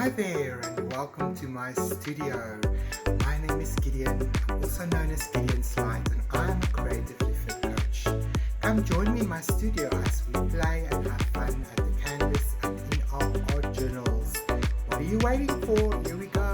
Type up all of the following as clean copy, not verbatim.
Hi there and welcome to my studio. My name is Gideon, also known as Gideon Slide, and I am a creatively fit coach. Come join me in my studio as we play and have fun at the canvas and in our art journals. What are you waiting for? Here we go.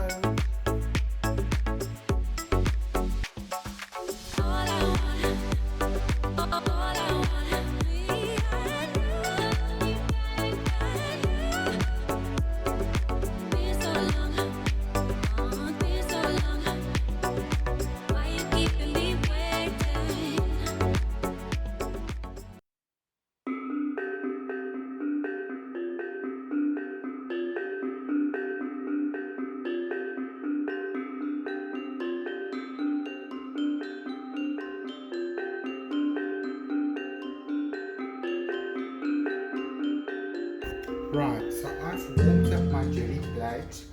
Right, so I've warmed up my jelly plate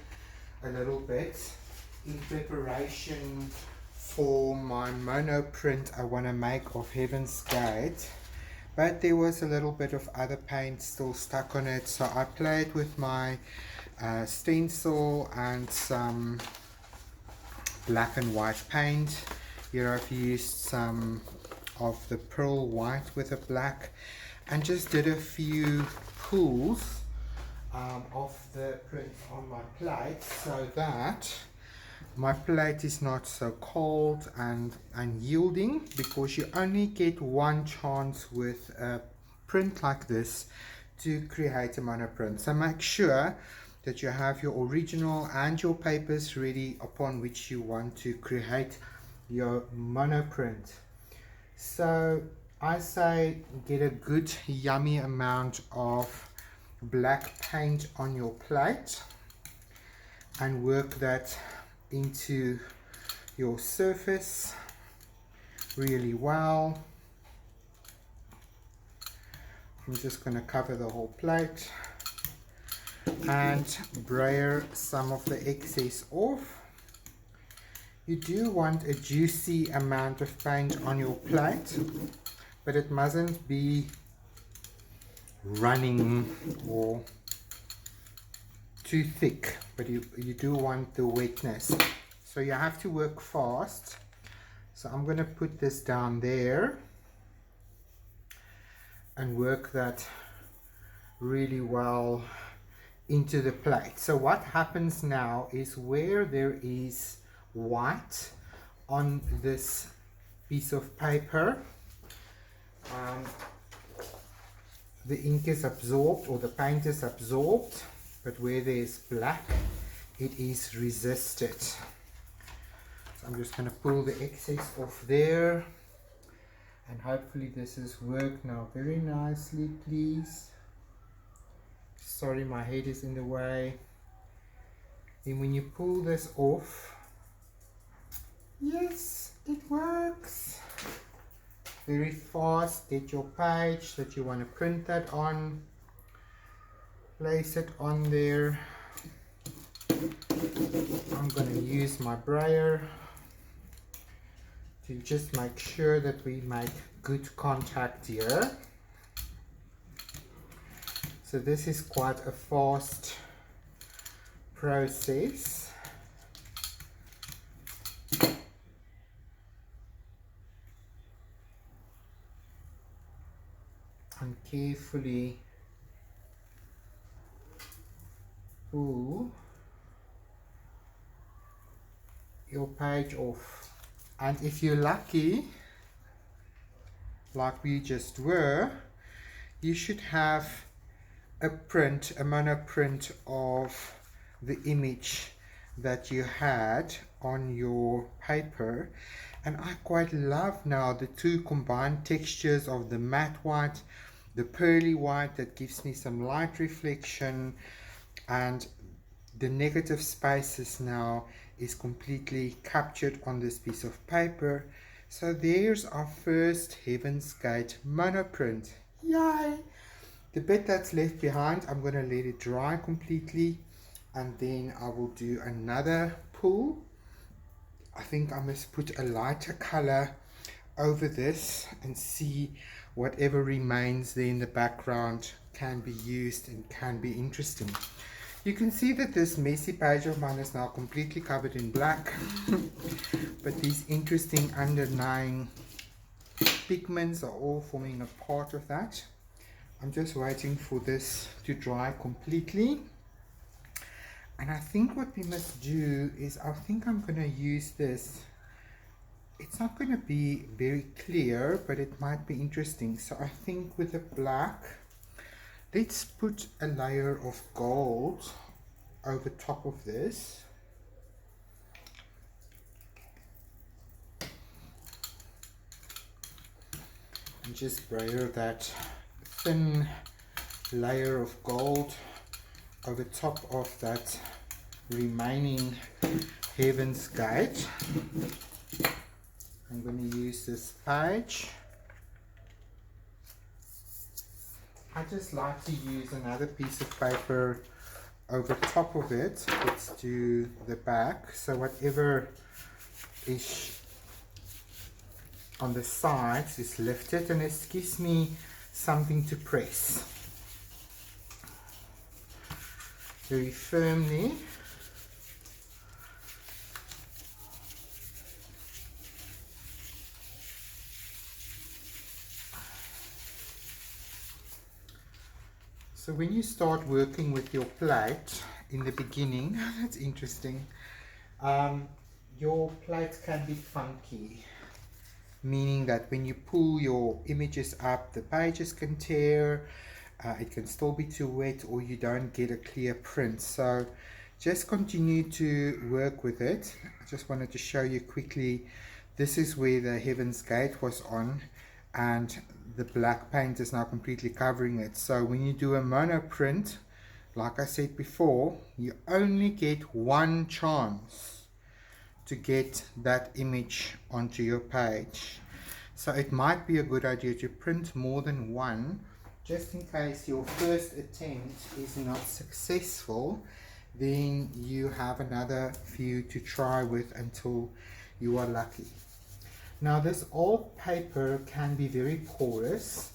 a little bit in preparation for my mono print I want to make of Heaven's Gate, but there was a little bit of other paint still stuck on it, so I played with my stencil and some black and white paint. Here I've used some of the pearl white with a black and just did a few pulls of the print on my plate so that my plate is not so cold and unyielding, because you only get one chance with a print like this to create a mono print. So make sure that you have your original and your papers ready upon which you want to create your mono print. So I say get a good yummy amount of black paint on your plate and work that into your surface really well. I'm just going to cover the whole plate and brayer some of the excess off. You do want a juicy amount of paint on your plate, but it mustn't be running or too thick, but you do want the wetness, so you have to work fast. So I'm going to put this down there and work that really well into the plate. So what happens now is where there is white on this piece of paper, the ink is absorbed or the paint is absorbed, but where there is black it is resisted. So I'm just going to pull the excess off there, and hopefully this has worked now very nicely. Please, sorry my head is in the way. Then when you pull this off, yes, it works. Very fast. Get your page that you want to print that on, place it on there. I'm going to use my brayer to just make sure that we make good contact here. So this is quite a fast process. And carefully pull your page off, and if you're lucky like we just were, you should have a print, a mono print of the image that you had on your paper. And I quite love now the two combined textures of the matte white, the pearly white that gives me some light reflection, and the negative spaces now is completely captured on this piece of paper. So there's our first Heaven's Gate mono print. Yay! The bit that's left behind, I'm going to let it dry completely, and then I will do another pull. I think I must put a lighter color over this and see whatever remains there in the background can be used and can be interesting. You can see that this messy page of mine is now completely covered in black, but these interesting underlying pigments are all forming a part of that. I'm just waiting for this to dry completely. And I think what we must do is, I think I'm going to use this. It's not going to be very clear, but it might be interesting. So I think with the black, let's put a layer of gold over top of this. And just brayer that thin layer of gold over top of that remaining Heaven's Gate. I'm going to use this page. I just like to use another piece of paper over top of it. Let's do the back, so whatever is on the sides is lifted, and it gives me something to press very firmly. So when you start working with your plate in the beginning, that's interesting, your plate can be funky, meaning that when you pull your images up, the pages can tear, it can still be too wet, or you don't get a clear print. So just continue to work with it. I just wanted to show you quickly, this is where the Heaven's Gate was on, and the black paint is now completely covering it. So when you do a mono print, like I said before, you only get one chance to get that image onto your page. So it might be a good idea to print more than one, just in case your first attempt is not successful. Then you have another few to try with until you are lucky. Now this old paper can be very porous,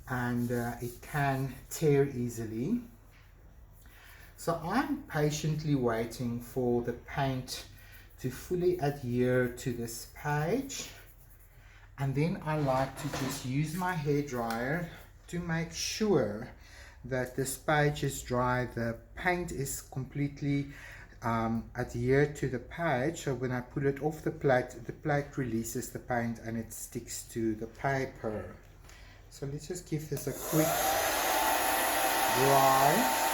and it can tear easily. So I'm patiently waiting for the paint to fully adhere to this page, and then I like to just use my hairdryer to make sure that this page is dry, the paint is completely adhere to the page. So when I pull it off the plate releases the paint and it sticks to the paper. So let's just give this a quick dry.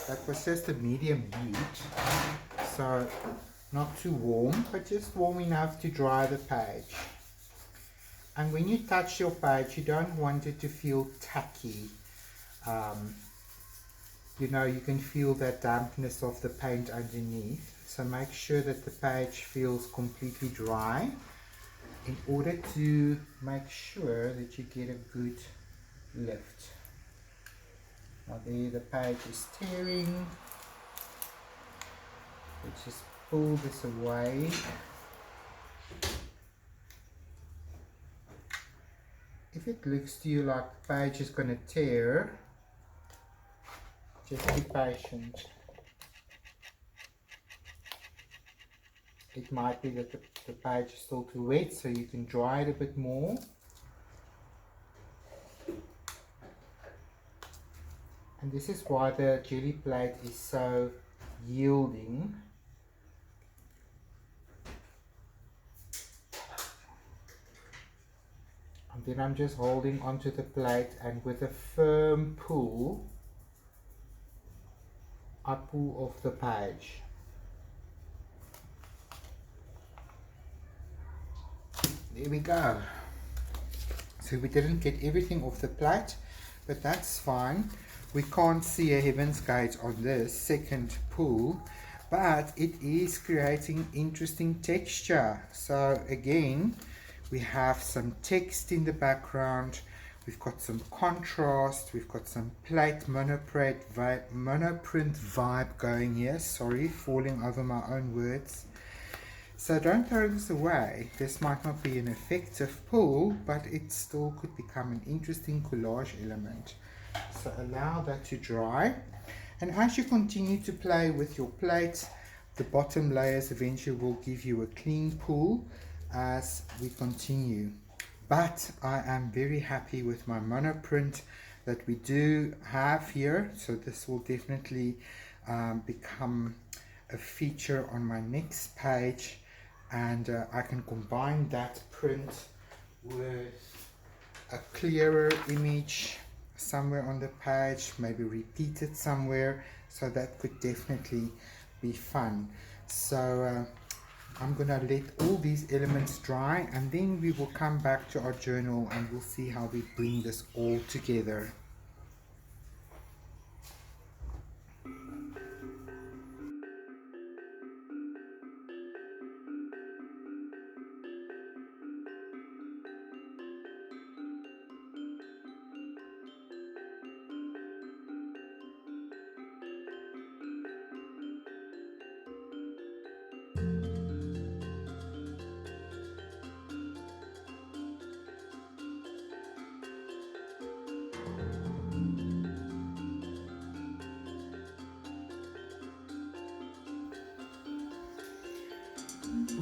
That was just a medium heat, so not too warm, but just warm enough to dry the page. And when you touch your page, you don't want it to feel tacky. You know, you can feel that dampness of the paint underneath. So make sure that the page feels completely dry in order to make sure that you get a good lift. Now there the page is tearing. Let's just pull this away. If it looks to you like the page is going to tear, just be patient. It might be that the page is still too wet, so you can dry it a bit more. And this is why the Gelli plate is so yielding. And then I'm just holding onto the plate, and with a firm pull, I pull off the page. There we go. So we didn't get everything off the plate, but that's fine. We can't see a Heaven's Gate on this second pull, but it is creating interesting texture. So again, we have some text in the background, We've got some contrast, we've got some plate monoprint vibe going here. Sorry, falling over my own words. So don't throw this away. This might not be an effective pull, but it still could become an interesting collage element. So allow that to dry. And as you continue to play with your plate, the bottom layers eventually will give you a clean pull as we continue. But I am very happy with my monoprint that we do have here. So this will definitely become a feature on my next page, and I can combine that print with a clearer image somewhere on the page, maybe repeat it somewhere, so that could definitely be fun. So I'm gonna let all these elements dry, and then we will come back to our journal and we'll see how we bring this all together.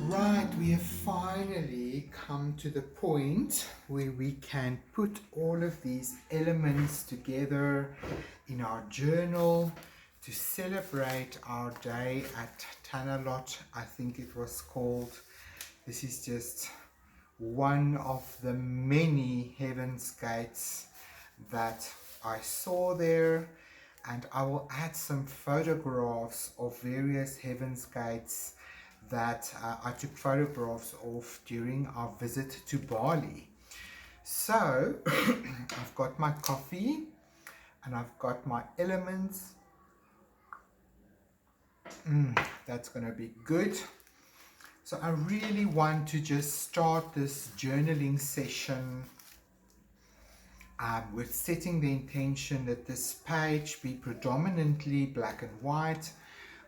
Right, we have finally come to the point where we can put all of these elements together in our journal to celebrate our day at Tanalot, I think it was called. This is just one of the many heaven's gates that I saw there, and I will add some photographs of various heaven's gates that I took photographs of during our visit to Bali. So I've got my coffee and I've got my elements. That's gonna be good. So I really want to just start this journaling session with setting the intention that this page be predominantly black and white.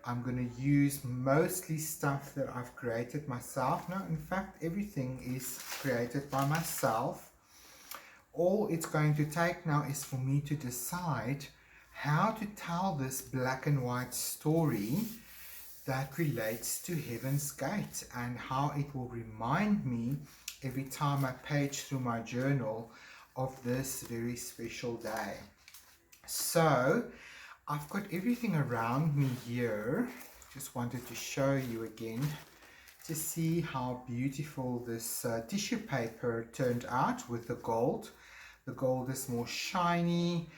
I'm going to use mostly stuff that I've created myself. No, in fact, everything is created by myself. All it's going to take now is for me to decide how to tell this black and white story that relates to Heaven's Gate, and how it will remind me every time I page through my journal of this very special day. So I've got everything around me here. Just wanted to show you again to see how beautiful this tissue paper turned out with the gold. The gold is more shiny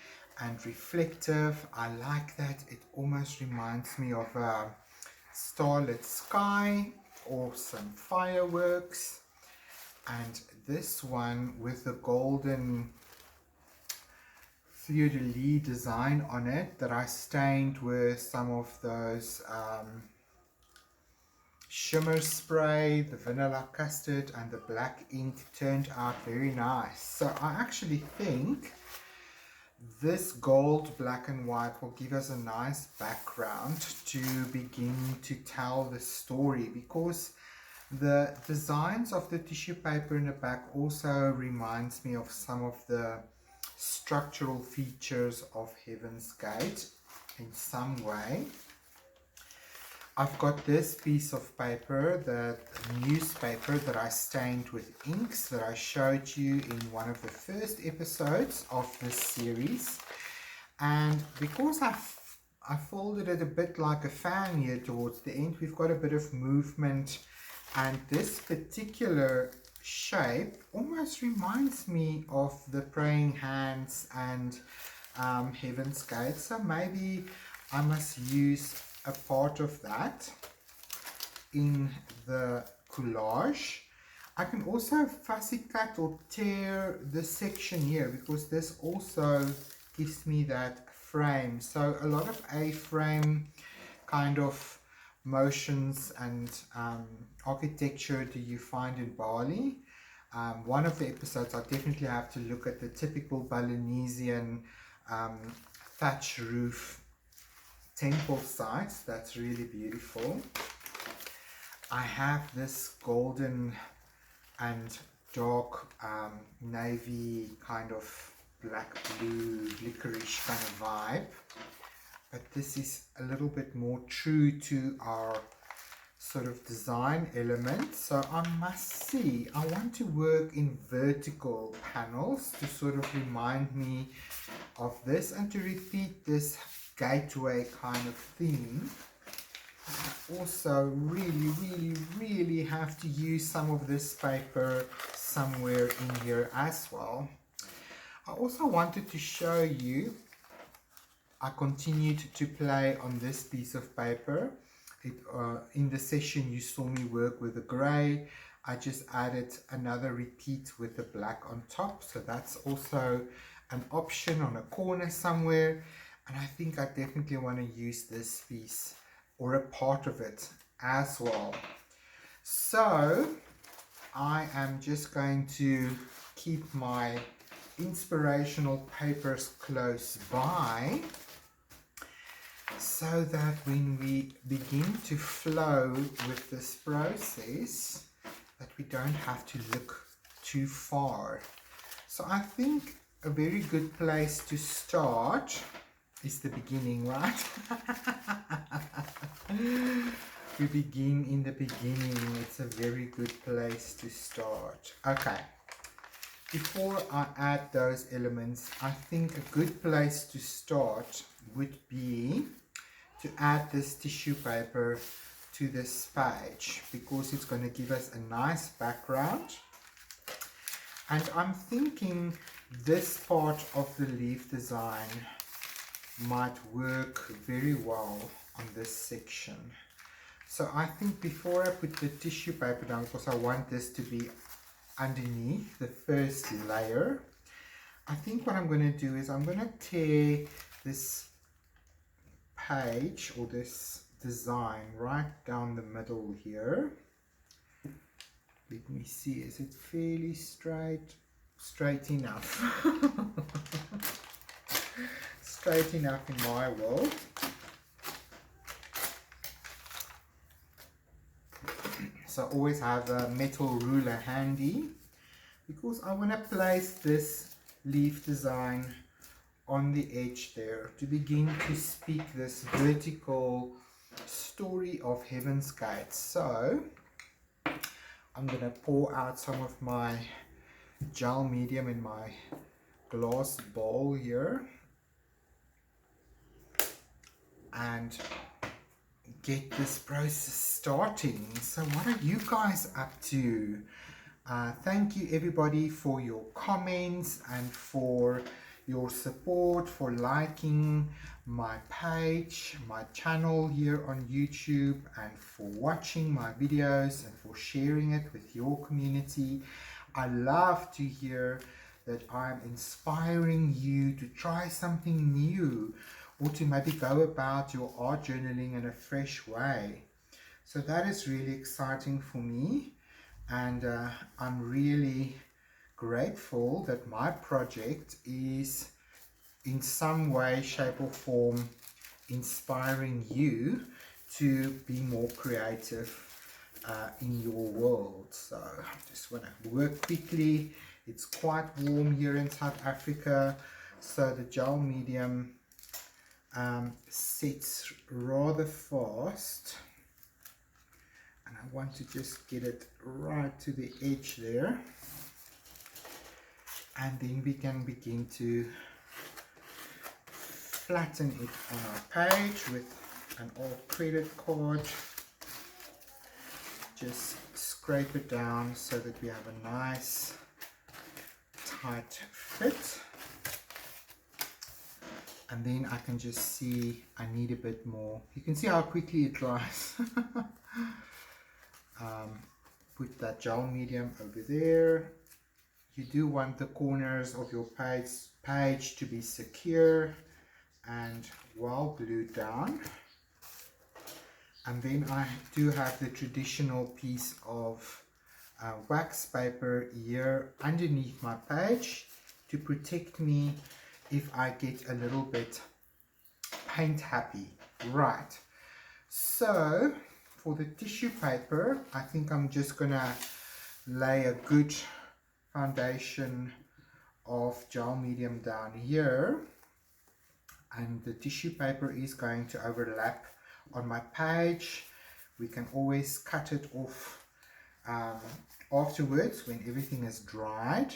and reflective. I like that. It almost reminds me of a starlit sky or some fireworks. And this one with the golden fleur-de-lis design on it that I stained with some of those shimmer spray, the vanilla custard and the black ink turned out very nice. So I actually think this gold black and white will give us a nice background to begin to tell the story, because the designs of the tissue paper in the back also reminds me of some of the structural features of Heaven's Gate in some way. I've got this piece of paper, the newspaper that I stained with inks that I showed you in one of the first episodes of this series. And because I folded it a bit like a fan here towards the end, we've got a bit of movement, and this particular shape almost reminds me of the praying hands and Heaven's Gate. So maybe I must use a part of that in the collage. I can also fussy cut or tear this section here, because this also gives me that frame. So a lot of A-frame kind of motions and architecture do you find in Bali. One of the episodes I definitely have to look at the typical Balinesian thatch roof temple sites. That's really beautiful. I have this golden and dark navy kind of black blue licorice kind of vibe, but this is a little bit more true to our sort of design element. So I must see, I want to work in vertical panels to sort of remind me of this and to repeat this gateway kind of theme. I also really have to use some of this paper somewhere in here as well. I also wanted to show you, I continued to play on this piece of paper. In the session you saw me work with the grey. I just added another repeat with the black on top, so that's also an option on a corner somewhere. And I think I definitely want to use this piece or a part of it as well. So I am just going to keep my inspirational papers close by, so that when we begin to flow with this process, that we don't have to look too far. So I think a very good place to start is the beginning, right? We begin in the beginning. It's a very good place to start. Okay, before I add those elements, I think a good place to start would be to add this tissue paper to this page, because it's going to give us a nice background. And I'm thinking this part of the leaf design might work very well on this section. So I think before I put the tissue paper down, because I want this to be underneath the first layer, I think what I'm going to do is I'm going to tear this page or this design right down the middle here. Let me see, is it fairly straight enough? Straight enough in my world. So I always have a metal ruler handy, because I want to place this leaf design on the edge there to begin to speak this vertical story of Heaven's Gate. So I'm going to pour out some of my gel medium in my glass bowl here and get this process starting. So what are you guys up to? Thank you everybody for your comments and for your support, for liking my page, my channel here on YouTube, and for watching my videos and for sharing it with your community. I love to hear that I'm inspiring you to try something new, or to maybe go about your art journaling in a fresh way. So that is really exciting for me, and I'm really grateful that my project is in some way, shape or form inspiring you to be more creative in your world. So I just want to work quickly. It's quite warm here in South Africa, so the gel medium sets rather fast, and I want to just get it right to the edge there, and then we can begin to flatten it on our page with an old credit card. Just scrape it down so that we have a nice tight fit. And then I can just see I need a bit more. You can see how quickly it dries. Put that gel medium over there. You do want the corners of your page to be secure and well glued down. And then I do have the traditional piece of wax paper here underneath my page to protect me if I get a little bit paint happy. Right, so for the tissue paper, I think I'm just gonna lay a good foundation of gel medium down here, and the tissue paper is going to overlap on my page. We can always cut it off afterwards when everything is dried.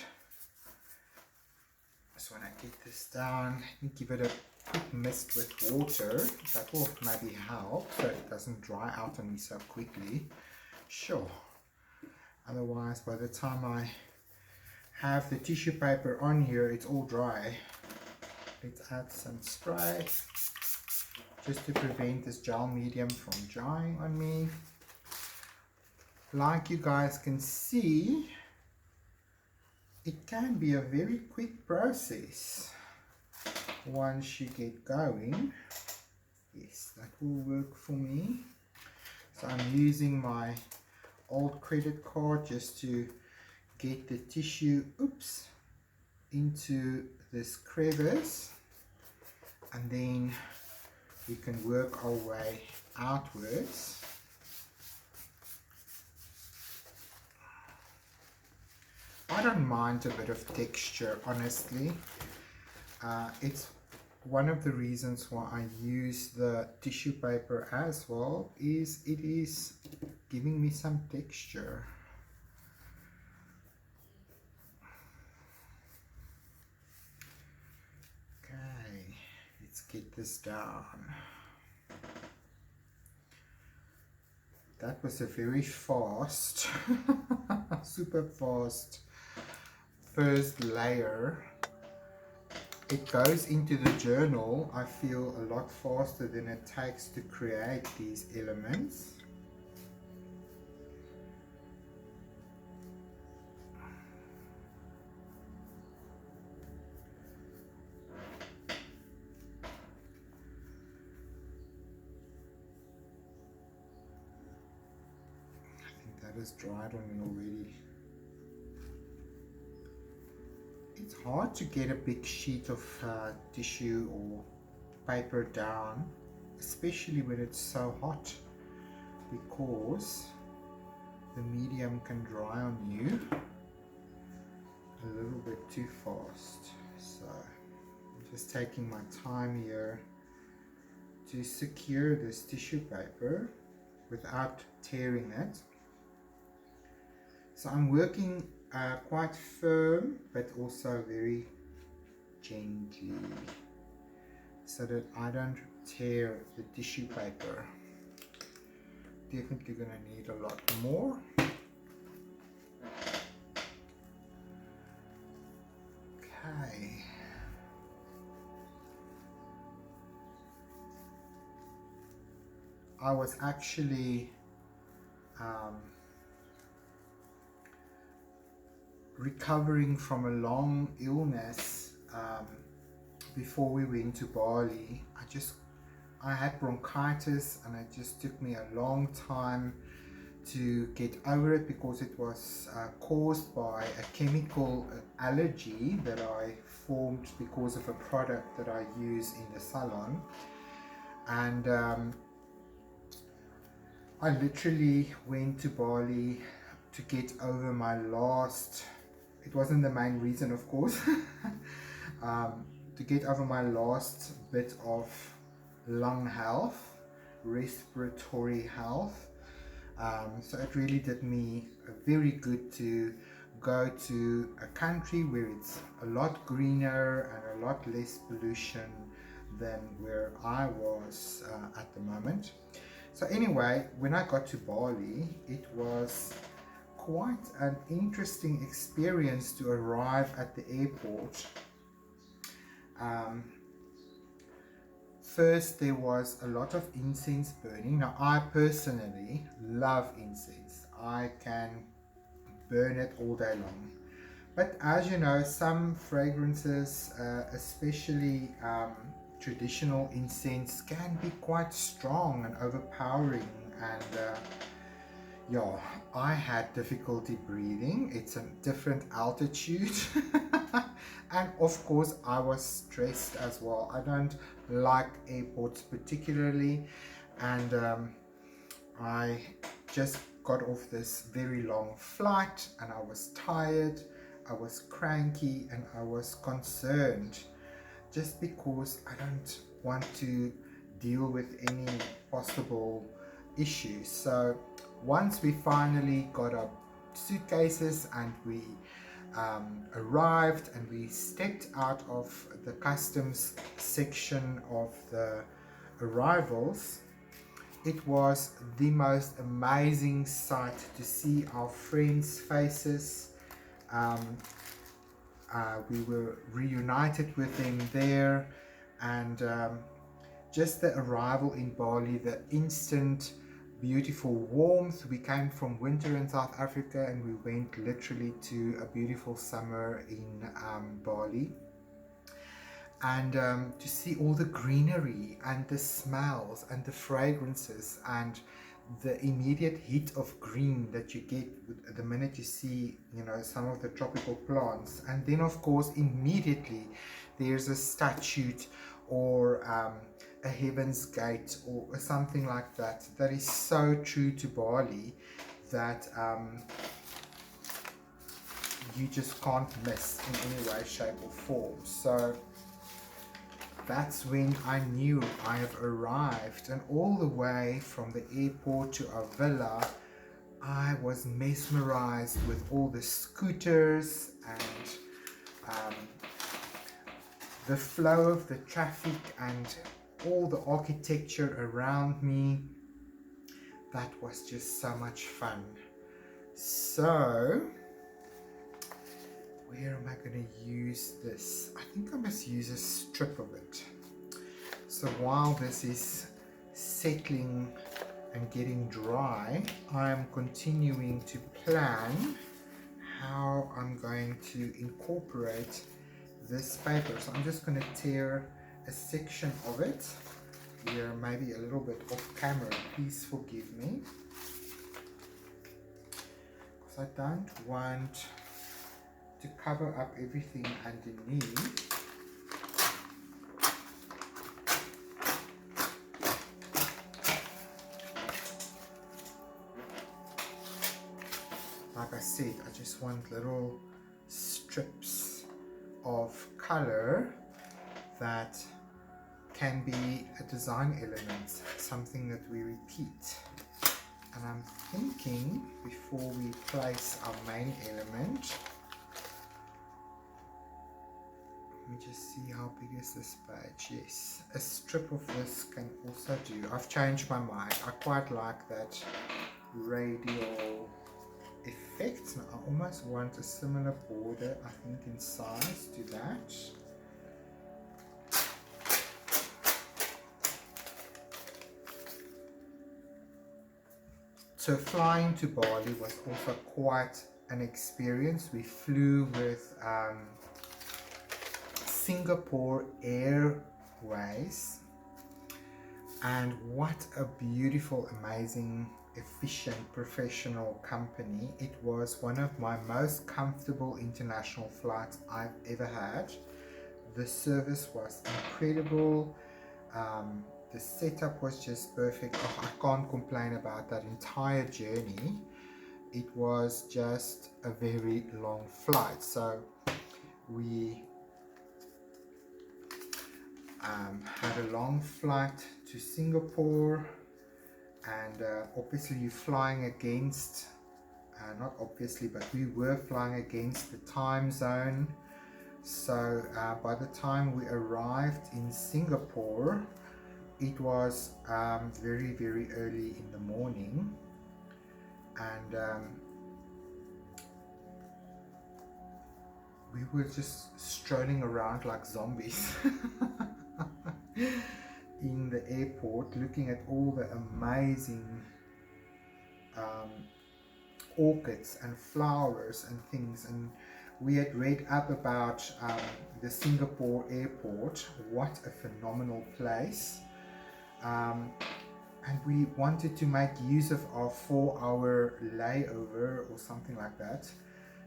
So when I get this down, let me give it a quick mist with water. That will maybe help so it doesn't dry out on me so quickly. Sure. Otherwise, by the time I have the tissue paper on here, it's all dry. Let's add some spray just to prevent this gel medium from drying on me. Like you guys can see, it can be a very quick process once you get going. Yes, that will work for me. So I'm using my old credit card just to get the tissue, into this crevice, and then we can work our way outwards. I don't mind a bit of texture, honestly. It's one of the reasons why I use the tissue paper as well, is it is giving me some texture. Okay, let's get this down. That was a very fast, super fast first layer. It goes into the journal, I feel, a lot faster than it takes to create these elements. That is dried on me already. It's hard to get a big sheet of tissue or paper down, especially when it's so hot, because the medium can dry on you a little bit too fast. So I'm just taking my time here to secure this tissue paper without tearing it. So I'm working quite firm, but also very gently, so that I don't tear the tissue paper. Definitely gonna need a lot more. Okay. I was actually recovering from a long illness before we went to Bali. I had bronchitis, and it just took me a long time to get over it, because it was caused by a chemical allergy that I formed because of a product that I use in the salon. And I literally went to Bali to get over my last, it wasn't the main reason, of course, to get over my last bit of lung health, respiratory health. So it really did me very good to go to a country where it's a lot greener and a lot less pollution than where I was at the moment. So anyway, when I got to Bali, it was quite an interesting experience to arrive at the airport. First, there was a lot of incense burning. Now, I personally love incense. I can burn it all day long. But as you know, some fragrances, especially traditional incense, can be quite strong and overpowering, and Yeah, I had difficulty breathing. It's a different altitude. And of course, I was stressed as well. I don't like airports particularly. And I just got off this very long flight and I was tired, I was cranky, and I was concerned just because I don't want to deal with any possible issues. So once we finally got our suitcases and we arrived and we stepped out of the customs section of the arrivals, it was the most amazing sight to see our friends' faces. Um, we were reunited with them there, and just the arrival in Bali, the instant beautiful warmth. We came from winter in South Africa and we went literally to a beautiful summer in Bali. And to see all the greenery and the smells and the fragrances and the immediate hit of green that you get the minute you see, you know, some of the tropical plants. And then of course immediately there's a statue or a heaven's gate or something like that that is so true to Bali that you just can't miss in any way, shape or form. So that's when I knew I have arrived, and all the way from the airport to our villa I was mesmerized with all the scooters and the flow of the traffic and all the architecture around me. That was just so much fun. So where am I going to use this? I think I must use a strip of it. So while this is settling and getting dry, I'm continuing to plan how I'm going to incorporate this paper. So I'm just going to tear a section of it here, maybe a little bit off camera, please forgive me, because I don't want to cover up everything underneath. Like I said, I just want little strips of color that can be a design element, something that we repeat. And I'm thinking before we place our main element, let me just see how big is this page. Yes, a strip of this can also do. I've changed my mind. I quite like that radial effect. Now, I almost want a similar border, I think in size to that. So flying to Bali was also quite an experience. We flew with Singapore Airways, and what a beautiful, amazing, efficient, professional company. It was one of my most comfortable international flights I've ever had. The service was incredible. The setup was just perfect. Oh, I can't complain about that entire journey. It was just a very long flight. So we had a long flight to Singapore, and obviously you're flying against, not obviously, but we were flying against the time zone. So by the time we arrived in Singapore, it was very, very early in the morning, and we were just strolling around like zombies in the airport, looking at all the amazing orchids and flowers and things. And we had read up about the Singapore airport. What a phenomenal place. and we wanted to make use of our 4-hour layover or something like that.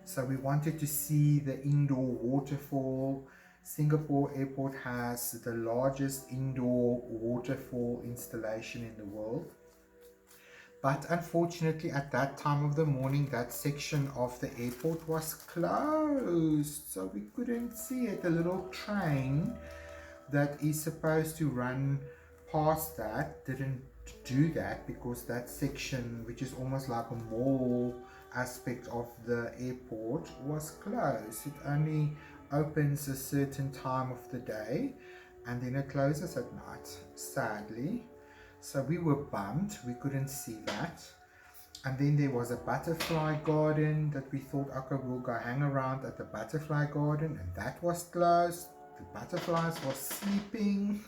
So we wanted to see the indoor waterfall. Singapore airport has the largest indoor waterfall installation in the world. But unfortunately at that time of the morning, that section of the airport was closed. So we couldn't see it. The little train that is supposed to run past that didn't do that, because that section, which is almost like a mall aspect of the airport, was closed. It only opens a certain time of the day and then it closes at night, sadly. So we were bummed, we couldn't see that. And then there was a butterfly garden that we thought, okay, we'll go hang around at the butterfly garden, and that was closed. The butterflies were sleeping.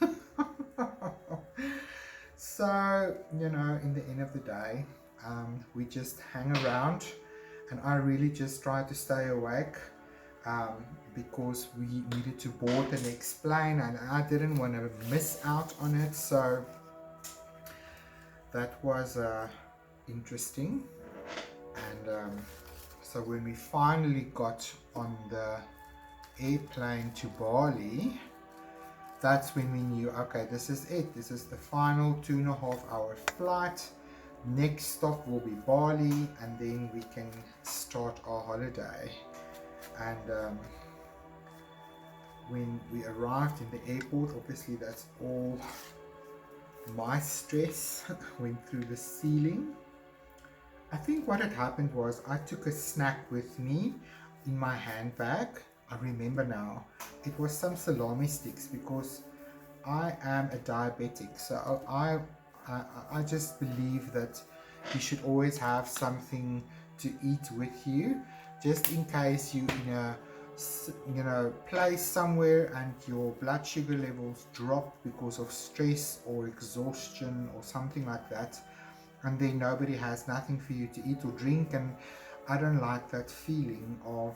So, you know, in the end of the day, we just hang around, and I really just tried to stay awake because we needed to board the next plane and I didn't want to miss out on it. So that was interesting. And so when we finally got on the airplane to Bali, that's when we knew, okay, this is it. This is the final 2.5-hour flight. Next stop will be Bali, and then we can start our holiday. And when we arrived in the airport, obviously that's all my stress went through the ceiling. I think what had happened was I took a snack with me in my handbag. I remember now, it was some salami sticks, because I am a diabetic, so I just believe that you should always have something to eat with you, just in case you in a place somewhere and your blood sugar levels drop because of stress or exhaustion or something like that, and then nobody has nothing for you to eat or drink. And I don't like that feeling of,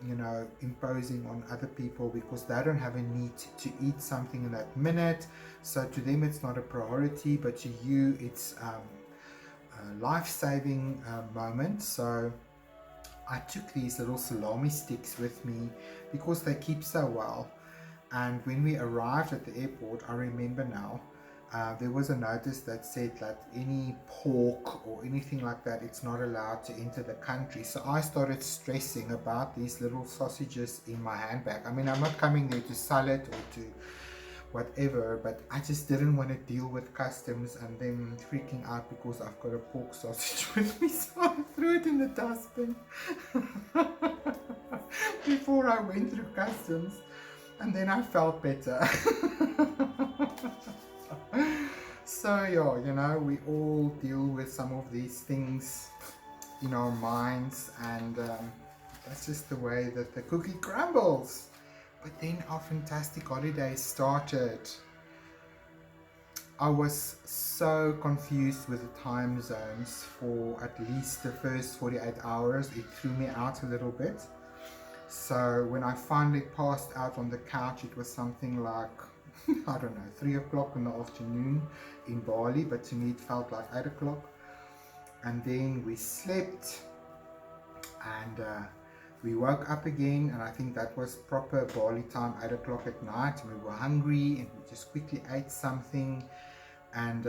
you know, imposing on other people, because they don't have a need to eat something in that minute. So to them it's not a priority, but to you it's a life-saving moment. So I took these little salami sticks with me because they keep so well. And when we arrived at the airport, I remember now, there was a notice that said that any pork or anything like that, it's not allowed to enter the country. So I started stressing about these little sausages in my handbag. I mean, I'm not coming there to sell it or to whatever, but I just didn't want to deal with customs and then freaking out because I've got a pork sausage with me. So I threw it in the dustbin before I went through customs, and then I felt better. So yeah, you know, we all deal with some of these things in our minds, and that's just the way that the cookie crumbles. But then our fantastic holiday started. I was so confused with the time zones for at least the first 48 hours. It threw me out a little bit. So when I finally passed out on the couch, it was something like, I don't know, 3 o'clock in the afternoon in Bali, but to me it felt like 8 o'clock. And then we slept, and we woke up again, and I think that was proper Bali time, 8 o'clock at night. We were hungry and we just quickly ate something and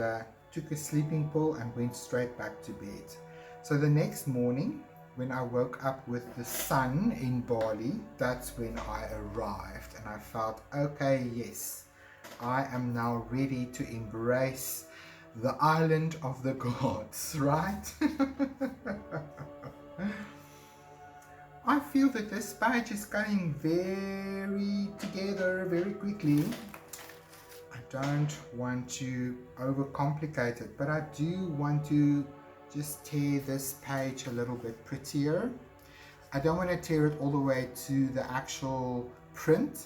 took a sleeping pill and went straight back to bed. So the next morning, when I woke up with the sun in Bali, that's when I arrived, and I felt, okay, yes, I am now ready to embrace the island of the gods, right? I feel that this page is going very together very quickly. I don't want to overcomplicate it, but I do want to just tear this page a little bit prettier. I don't want to tear it all the way to the actual print.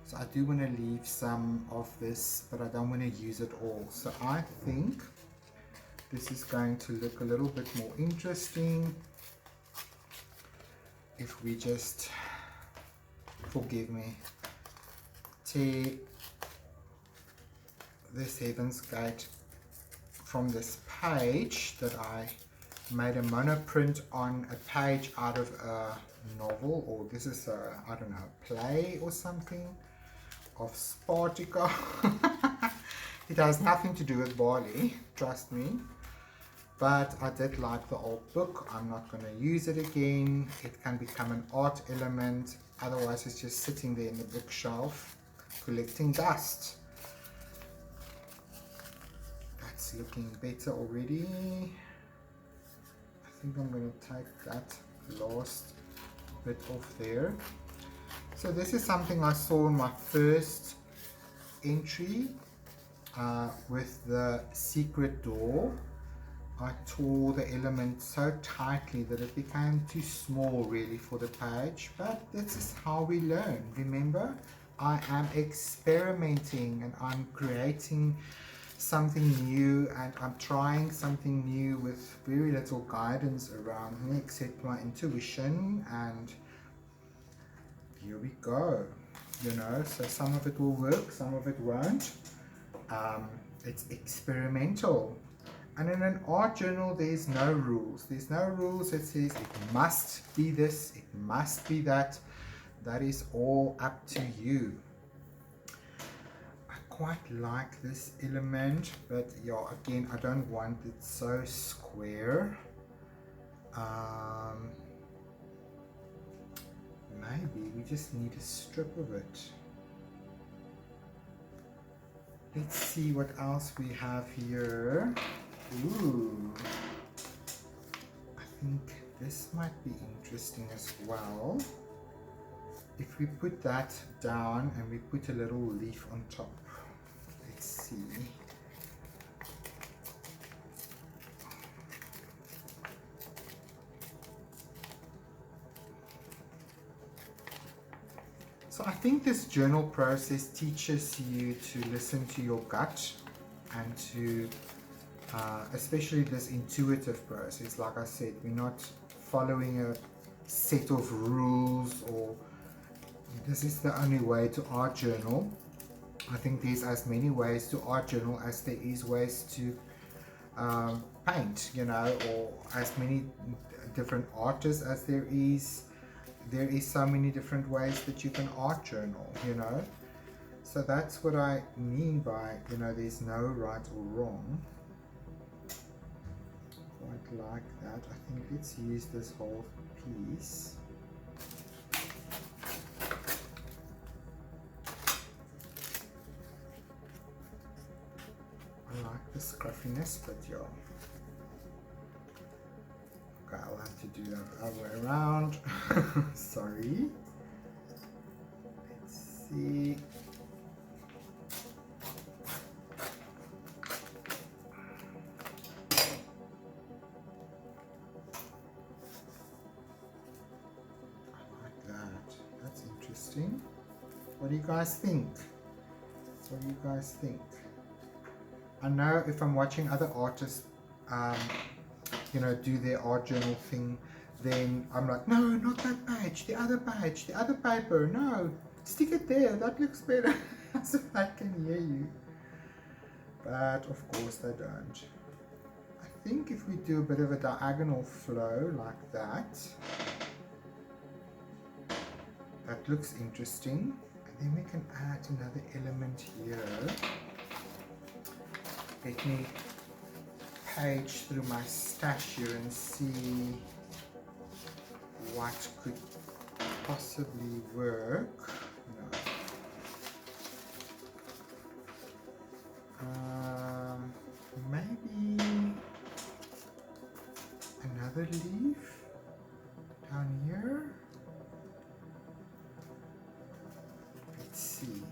So I do want to leave some of this, but I don't want to use it all. So I think this is going to look a little bit more interesting if we just, forgive me, tear this Heaven's Gate from this page that I made a monoprint on a page out of a novel, or this is a, I don't know, play or something of Spartica. It has nothing to do with Bali, trust me. But I did like the old book. I'm not going to use it again. It can become an art element. Otherwise, it's just sitting there in the bookshelf collecting dust. That's looking better already. I think I'm going to take that last bit off there. So this is something I saw in my first entry with the secret door. I tore the element so tightly that it became too small really for the page, but this is how we learn. Remember, I am experimenting and I'm creating something new, and I'm trying something new with very little guidance around me except my intuition, and here we go. You know, so some of it will work, some of it won't. It's experimental. And in an art journal, there's no rules. There's no rules that says it must be this, it must be that. That is all up to you. I quite like this element, but yeah, again, I don't want it so square. Maybe we just need a strip of it. Let's see what else we have here. Ooh, I think this might be interesting as well. If we put that down and we put a little leaf on top. Let's see. So I think this journal process teaches you to listen to your gut and to especially this intuitive process. Like I said, we're not following a set of rules, or this is the only way to art journal. I think there's as many ways to art journal as there is ways to paint, you know, or as many different artists as there is so many different ways that you can art journal, you know. So that's what I mean by, you know, there's no right or wrong. Quite like that. I think let's use this whole piece. I like the scruffiness, but yeah. Okay, I'll have to do that other way around. Sorry. Let's see. What do you guys think? What do you guys think? I know if I'm watching other artists, you know, do their art journal thing, then I'm like, no, not that page, the other paper, no, stick it there, that looks better. So I can hear you. But of course they don't. I think if we do a bit of a diagonal flow like that, that looks interesting. And then we can add another element here. Let me page through my stash here and see what could possibly work. No. Maybe another leaf down here. Let's see.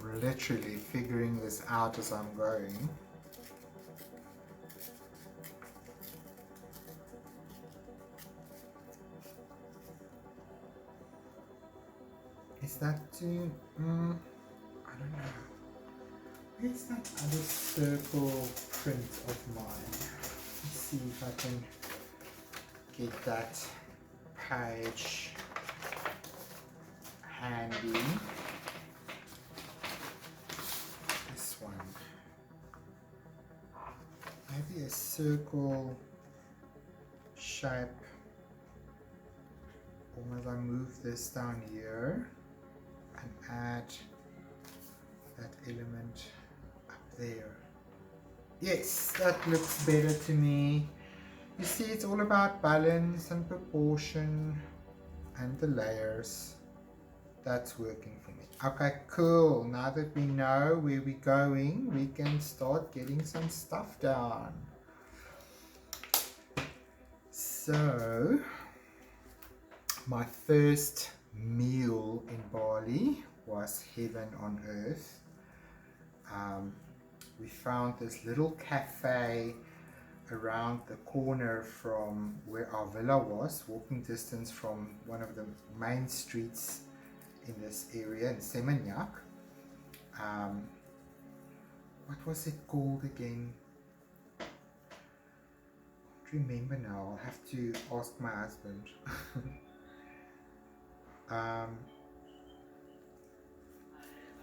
I'm literally figuring this out as I'm going. Is that too... I don't know. Where's that other circle print of mine? Let's see if I can get that page handy. This one. Maybe a circle shape. Or as I move this down here and add that element up there. Yes, that looks better to me. You see, it's all about balance and proportion and the layers. That's working for me. Okay, cool. Now that we know where we're going, we can start getting some stuff down. So, my first meal in Bali was heaven on earth. We found this little cafe around the corner from where our villa was, walking distance from one of the main streets in this area in Seminyak. What was it called again? I don't remember now. I'll have to ask my husband.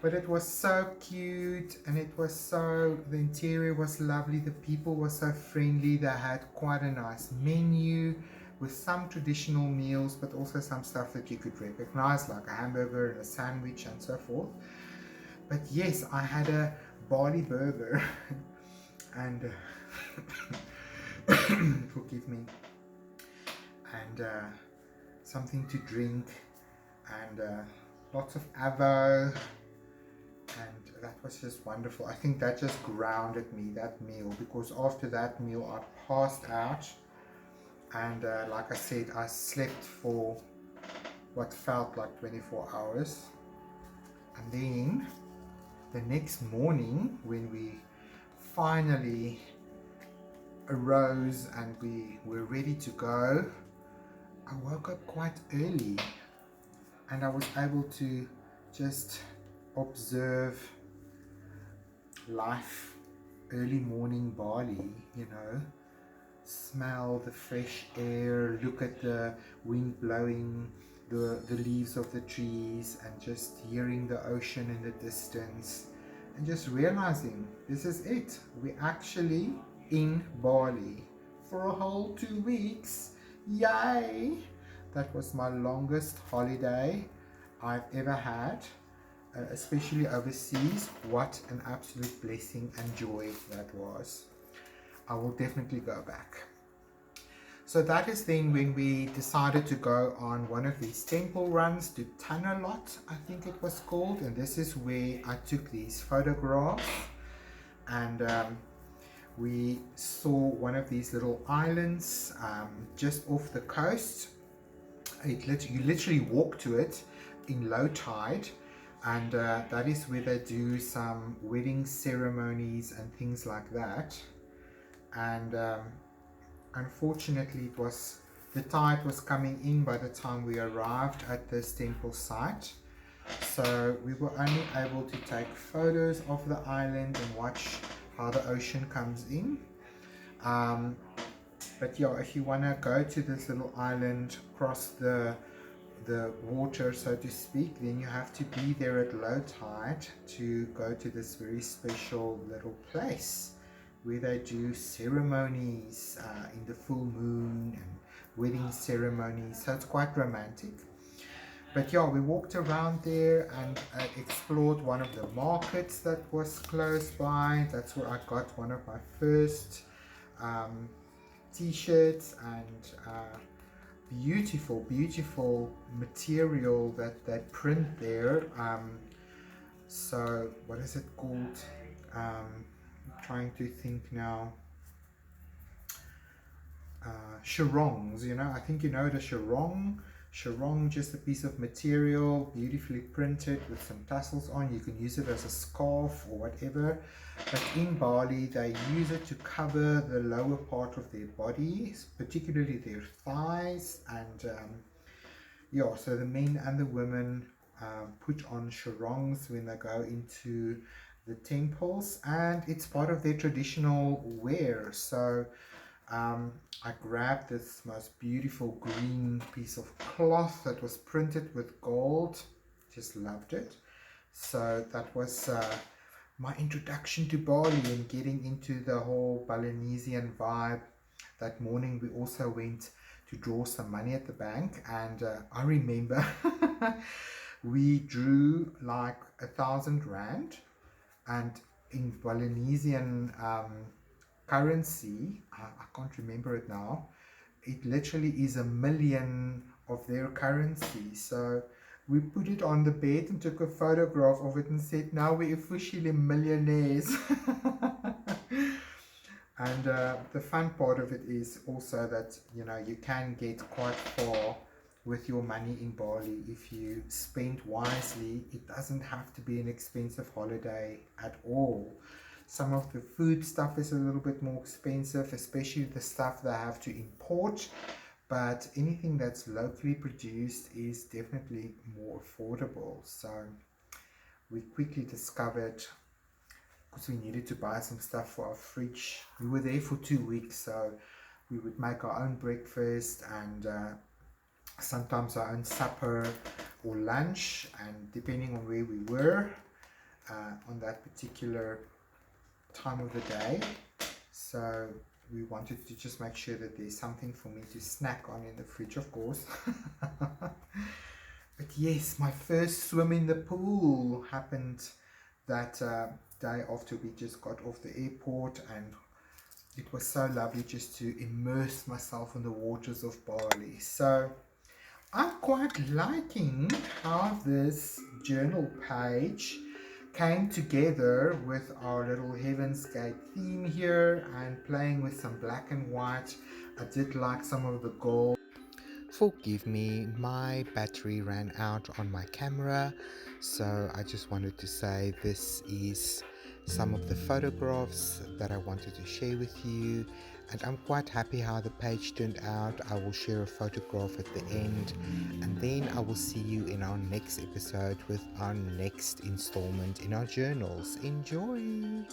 But it was so cute, and it was so, the interior was lovely, the people were so friendly. They had quite a nice menu with some traditional meals, but also some stuff that you could recognize, like a hamburger and a sandwich and so forth. But yes, I had a Bali burger and forgive me, and something to drink, and lots of avo. And that was just wonderful. I think that just grounded me, that meal, because after that meal I passed out, and like I said, I slept for what felt like 24 hours. And then the next morning, when we finally arose and we were ready to go, I woke up quite early, and I was able to just observe life, early morning Bali, you know, smell the fresh air, look at the wind blowing the leaves of the trees, and just hearing the ocean in the distance, and just realizing this is it. We're actually in Bali for a whole 2 weeks. Yay! That was my longest holiday I've ever had. Especially overseas. What an absolute blessing and joy that was. I will definitely go back. So that is then when we decided to go on one of these temple runs to Tanalot, I think it was called, and this is where I took these photographs. And we saw one of these little islands just off the coast. You literally walk to it in low tide. And that is where they do some wedding ceremonies and things like that. And unfortunately, the tide was coming in by the time we arrived at this temple site. So we were only able to take photos of the island and watch how the ocean comes in. But yeah, if you want to go to this little island, cross the water, so to speak, then you have to be there at low tide to go to this very special little place where they do ceremonies in the full moon and wedding ceremonies. So it's quite romantic. But yeah, we walked around there and explored one of the markets that was close by. That's where I got one of my first t-shirts, and beautiful material that print there. So what is it called? I'm trying to think now. Charongs, you know, I think you know the charong, just a piece of material beautifully printed with some tassels on. You can use it as a scarf or whatever, but in Bali they use it to cover the lower part of their bodies, particularly their thighs. And yeah, so the men and the women put on charongs when they go into the temples, and it's part of their traditional wear. So I grabbed this most beautiful green piece of cloth that was printed with gold. Just loved it. So that was my introduction to Bali and getting into the whole Balinesian vibe. That morning we also went to draw some money at the bank, and I remember we drew like 1,000 rand, and in Balinesian currency, I can't remember it now, it literally is 1 million of their currency. So we put it on the bed and took a photograph of it and said, now we're officially millionaires. And the fun part of it is also that, you know, you can get quite far with your money in Bali if you spend wisely. It doesn't have to be an expensive holiday at all. Some of the food stuff is a little bit more expensive, especially the stuff they have to import, but anything that's locally produced is definitely more affordable. So we quickly discovered, because we needed to buy some stuff for our fridge. We were there for 2 weeks, so we would make our own breakfast and sometimes our own supper or lunch, and depending on where we were on that particular time of the day. So we wanted to just make sure that there's something for me to snack on in the fridge, of course. But yes, my first swim in the pool happened that day after we just got off the airport, and it was so lovely just to immerse myself in the waters of Bali. So I'm quite liking how this journal page came together with our little Heaven's Gate theme here, and playing with some black and white. I did like some of the gold. Forgive me, my battery ran out on my camera, so I just wanted to say this is some of the photographs that I wanted to share with you, and I'm quite happy how the page turned out. I will share a photograph at the end, and then I will see you in our next episode with our next installment in our journals. Enjoy!